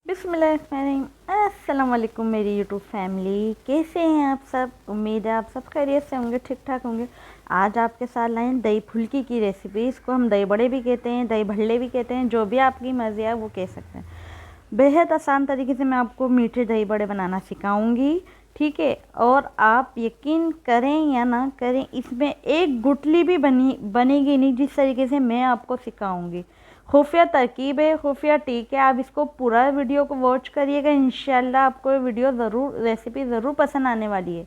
बिस्मिल्लाहिर्रहमानिर्रहीम। अस्सलाम वालेकुम मेरी यूट्यूब फैमिली, कैसे हैं आप सब। उम्मीद है आप सब खैरियत से होंगे, ठीक ठाक होंगे। आज आपके साथ लाए हैं दही फुल्की की रेसिपी। इसको हम दही बड़े भी कहते हैं, दही भल्ले भी कहते हैं, जो भी आपकी मर्ज़ी है वो कह सकते हैं। बेहद आसान तरीके से मैं आपको मीठे दही बड़े बनाना सिखाऊंगी, ठीक है। और आप यकीन करें या ना करें, इसमें एक गुठली भी बनेगी नहीं जिस तरीके से मैं आपको सिखाऊंगी। खुफिया तरकीब है, खुफिया टिक है। आप इसको पूरा वीडियो को वॉच करिएगा, इंशाल्लाह आपको ये वीडियो ज़रूर, रेसिपी ज़रूर पसंद आने वाली है,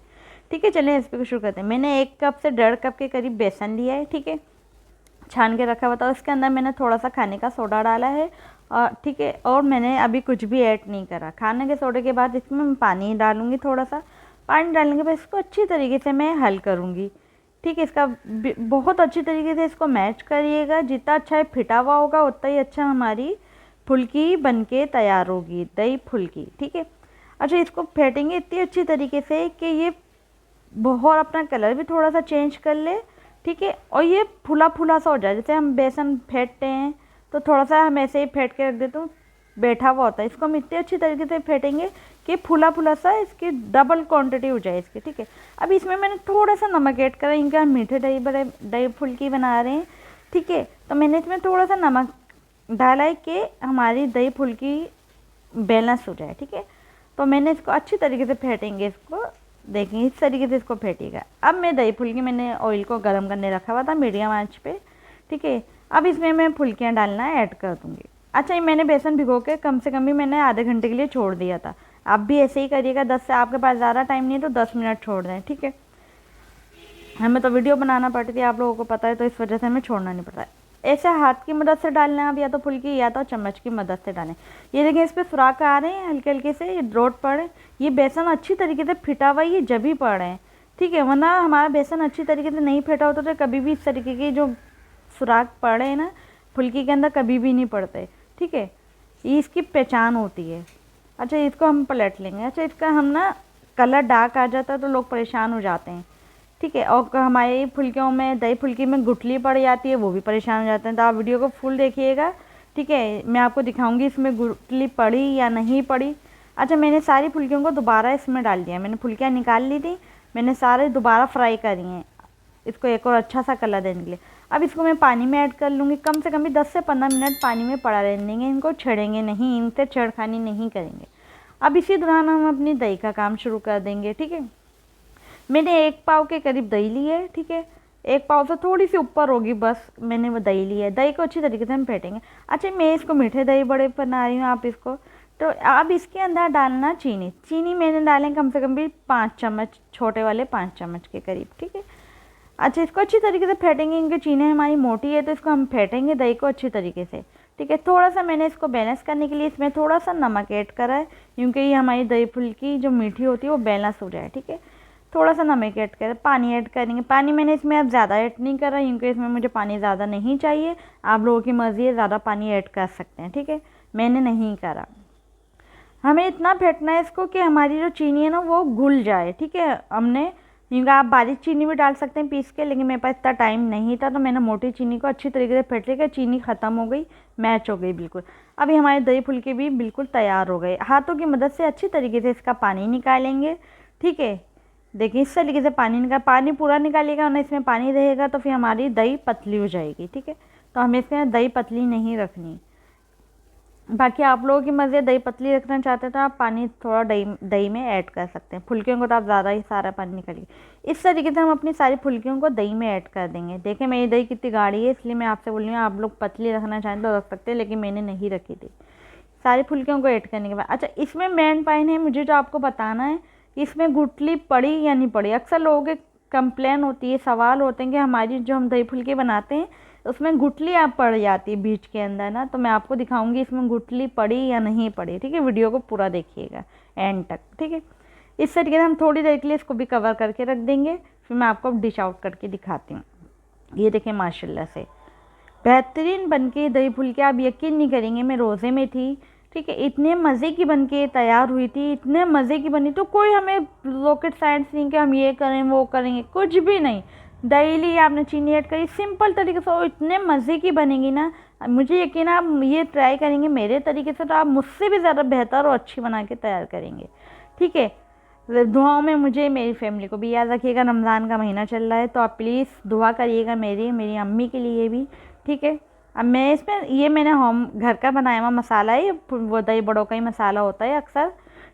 ठीक है। चलिए रेसिपी को शुरू करते हैं। मैंने 1 कप से 1.5 कप के करीब बेसन लिया है, ठीक है, छान के रखा हुआ था। उसके अंदर मैंने थोड़ा सा खाने का सोडा डाला है, और ठीक है, और मैंने अभी कुछ भी ऐड नहीं करा। खाने के सोडे के बाद इसमें मैं पानी डालूंगी, थोड़ा सा पानी डालने के बाद इसको अच्छी तरीके से मैं हल करूँगी, ठीक है। इसका बहुत अच्छी तरीके से इसको मैच करिएगा। जितना अच्छा फिटा हुआ होगा उतना ही अच्छा हमारी फुल्की बनके तैयार होगी, दही फुल्की, ठीक है। अच्छा, इसको फेंटेंगे इतनी अच्छी तरीके से कि ये बहुत अपना कलर भी थोड़ा सा चेंज कर ले, ठीक है, और ये फूला फूला सा हो जाए। जैसे हम बेसन फेंटते हैं तो थोड़ा सा हम ऐसे ही फेंट के रख देते हूँ, बैठा हुआ होता है। इसको हम इतने अच्छी तरीके से फेंटेंगे कि फूला फूला सा इसकी डबल क्वांटिटी हो जाए इसकी, ठीक है। अब इसमें मैंने थोड़ा सा नमक ऐड करा, इनका हम मीठे दही फुल्की बना रहे हैं, ठीक है। तो मैंने इसमें थोड़ा सा नमक डाला है कि हमारी दही फुल्की बैलेंस हो जाए, ठीक है। तो मैंने इसको अच्छी तरीके से फेंटेंगे, इसको देखें इस तरीके से इसको फेंटिएगा। अब मैं दही फुल्की, मैंने ऑयल को गर्म करने रखा हुआ था मीडियम आंच पे, ठीक है। अब इसमें मैं फुल्कियाँ डालना ऐड कर दूँगी। अच्छा, ये मैंने बेसन भिगो के कम से कम भी मैंने आधे घंटे के लिए छोड़ दिया था। आप भी ऐसे ही करिएगा, 10 से, आपके पास ज़्यादा टाइम नहीं है तो 10 मिनट छोड़ दें, ठीक है। हमें तो वीडियो बनाना पड़ती थी, आप लोगों को पता है, तो इस वजह से हमें छोड़ना नहीं पड़ता है। ऐसे हाथ की मदद से डालना है आप, या तो फुल्की या तो चम्मच की मदद से डालें। ये देखें इस पर सुराख आ रहे हैं हल्के हल्के से, ये ड्रॉट पड़े। ये बेसन अच्छी तरीके से फिटा हुआ ये जब भी पड़ रहे हैं, ठीक है, वरना हमारा बेसन अच्छी तरीके से नहीं फिटा होता तो कभी भी इस तरीके के जो सुराख पड़े हैं ना फुल्की के अंदर, कभी भी नहीं पड़ते, ठीक है। ये इसकी पहचान होती है। अच्छा, इसको हम पलट लेंगे। अच्छा, इसका हम ना कलर डार्क आ जाता है तो लोग परेशान हो जाते हैं, ठीक है। और हमारी फुल्कियों में, दही फुल्की में गुठली पड़ जाती है, वो भी परेशान हो जाते हैं। तो आप वीडियो को फुल देखिएगा, ठीक है। मैं आपको दिखाऊंगी इसमें गुठली पड़ी या नहीं पड़ी। अच्छा, मैंने सारी फुल्कियों को दोबारा इसमें डाल दिया। मैंने फुल्कियाँ निकाल ली थी, मैंने सारे दोबारा फ्राई करी हैं इसको एक और अच्छा सा कलर देने के लिए। अब इसको मैं पानी में ऐड कर लूँगी। कम से कम भी 10 से 15 मिनट पानी में पड़ा रहने देंगे, इनको छेड़ेंगे नहीं, इनसे छेड़खानी नहीं करेंगे। अब इसी दौरान हम अपनी दही का काम शुरू कर देंगे, ठीक है। मैंने 1 पाव के करीब दही ली है, ठीक है। 1 पाव से थोड़ी सी ऊपर होगी, बस मैंने वो दही ली है। दही को अच्छी तरीके से हम फेंटेंगे। अच्छा, मैं इसको मीठे दही बड़े बना रही हूँ, आप इसको, तो अब इसके अंदर डालना चीनी। चीनी मैंने डालें कम से कम भी 5 चम्मच, छोटे वाले 5 चम्मच के करीब, ठीक है। अच्छा, इसको अच्छी तरीके से फेंटेंगे, इनकी चीनी हमारी मोटी है तो इसको हम फेंटेंगे दही को अच्छी तरीके से, ठीक है। थोड़ा सा मैंने इसको बैलेंस करने के लिए इसमें थोड़ा सा नमक ऐड करा है, क्योंकि ये हमारी दही फुल्की जो मीठी होती है वो बैलेंस हो जाए, ठीक है। थोड़ा सा नमक ऐड करें, पानी ऐड करेंगे। पानी मैंने इसमें अब ज़्यादा ऐड नहीं करा, क्योंकि इसमें मुझे पानी ज़्यादा नहीं चाहिए। आप लोगों की मर्ज़ी है, ज़्यादा पानी ऐड कर सकते हैं, ठीक है, मैंने नहीं करा। हमें इतना फेंटना है इसको कि हमारी जो चीनी है ना वो घुल जाए, ठीक है। हमने, क्योंकि आप बारीक चीनी भी डाल सकते हैं पीस के, लेकिन मेरे पास इतना टाइम नहीं था तो मैंने मोटी चीनी को अच्छी तरीके से फेंट लिया। चीनी ख़त्म हो गई, मैच हो गई बिल्कुल। अभी हमारे दही फुल्के भी बिल्कुल तैयार हो गए। हाथों की मदद से अच्छी तरीके से इसका पानी निकालेंगे, ठीक है। देखिए इस तरीके से पानी पूरा निकालिएगा, वरना इसमें पानी रहेगा तो फिर हमारी दही पतली हो जाएगी, ठीक है। तो हमें इसमें दही पतली नहीं रखनी। बाकी आप लोगों की मर्ज़ी, दही पतली रखना चाहते हैं तो आप पानी थोड़ा दही में ऐड कर सकते हैं। फुल्कियों को तो आप ज़्यादा ही सारा पानी निकालिए। इस तरीके से हम अपनी सारी फुल्कियों को दही में ऐड कर देंगे। देखें मेरी दही कितनी गाढ़ी है, इसलिए मैं आपसे बोल रही हूँ, आप लोग पतली रखना चाहें तो रख सकते हैं, लेकिन मैंने नहीं रखी थी। सारी फुल्कियों को ऐड करने के बाद, अच्छा, इसमें मेन पॉइंट है, मुझे जो आपको बताना है कि इसमें गुठली पड़ी या नहीं पड़ी। अक्सर लोगों के कंप्लेन होती है, सवाल होते हैं कि हमारी जो हम दही फुल्की बनाते हैं उसमें गुठली आप पड़ जाती है बीच के अंदर ना, तो मैं आपको दिखाऊंगी इसमें गुठली पड़ी या नहीं पड़ी, ठीक है। वीडियो को पूरा देखिएगा एंड तक, ठीक है। इस तरीके से हम थोड़ी देर के लिए इसको भी कवर करके रख देंगे, फिर मैं आपको डिश आउट करके दिखाती हूँ। ये देखें माशाल्लाह से बेहतरीन बनके दही फुल्की, आप यकीन नहीं करेंगे, मैं रोज़े में थी, ठीक है, इतने मज़े की बनके तैयार हुई थी, इतने मज़े की बनी। तो कोई हमें रॉकेट साइंस नहीं कि हम ये करें वो करेंगे, कुछ भी नहीं। दही ली, आपने चीनी ऐड करी, सिंपल तरीके से, इतने मज़े की बनेगी ना, मुझे यकीन है आप ये ट्राई करेंगे मेरे तरीके से तो आप मुझसे भी ज़्यादा बेहतर और अच्छी बना के तैयार करेंगे। ठीक है, दुआओं में मुझे, मेरी फैमिली को भी याद रखिएगा। रमज़ान का महीना चल रहा है तो आप प्लीज़ दुआ करिएगा मेरी अम्मी के लिए भी। ठीक है, अब मैं इसमें ये मैंने होम घर का बनाया हुआ मसाला है, वो दही बड़ों का ही मसाला होता है अक्सर।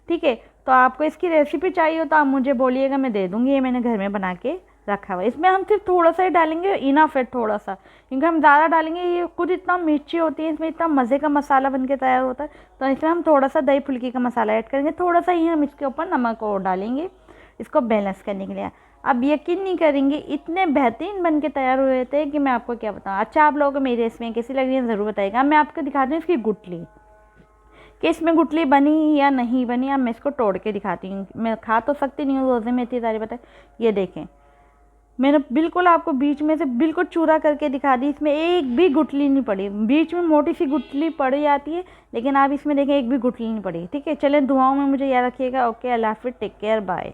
ठीक है, तो आपको इसकी रेसिपी चाहिए हो तो आप मुझे बोलिएगा, मैं दे दूँगी। ये मैंने घर में बना के रखा हुआ है। इसमें हम सिर्फ थोड़ा सा ही डालेंगे, इनफ है थोड़ा सा, क्योंकि हम ज़्यादा डालेंगे ये खुद इतना मिर्ची होती है, इसमें इतना मज़े का मसाला बन के तैयार होता है। तो इसमें हम थोड़ा सा दही फुल्की का मसाला ऐड करेंगे, थोड़ा सा ही हम इसके ऊपर नमक और डालेंगे इसको बैलेंस करने के लिए। अब यकीन नहीं करेंगे इतने बेहतरीन बन के तैयार हुए थे कि मैं आपको क्या बताऊँ। अच्छा, आप लोगों को मेरी रेसिपी कैसी लग रही है ज़रूर बताइएगा। मैं आपको दिखाती हूँ इसकी गुठली, कि इसमें गुठली बनी या नहीं बनी। अब मैं इसको तोड़ के दिखाती हूँ। मैं खा तो सकती नहीं हूँ, रोज़े में इतनी सारी बताए। ये देखें, मैंने बिल्कुल आपको बीच में से बिल्कुल चूरा करके दिखा दी, इसमें एक भी गुठली नहीं पड़ी। बीच में मोटी सी गुठली पड़ जाती है, लेकिन आप इसमें देखें एक भी गुठली नहीं पड़ी। ठीक है, चलें दुआओं में मुझे याद रखिएगा। ओके, अल्लाह हाफिज़, टेक केयर, बाय।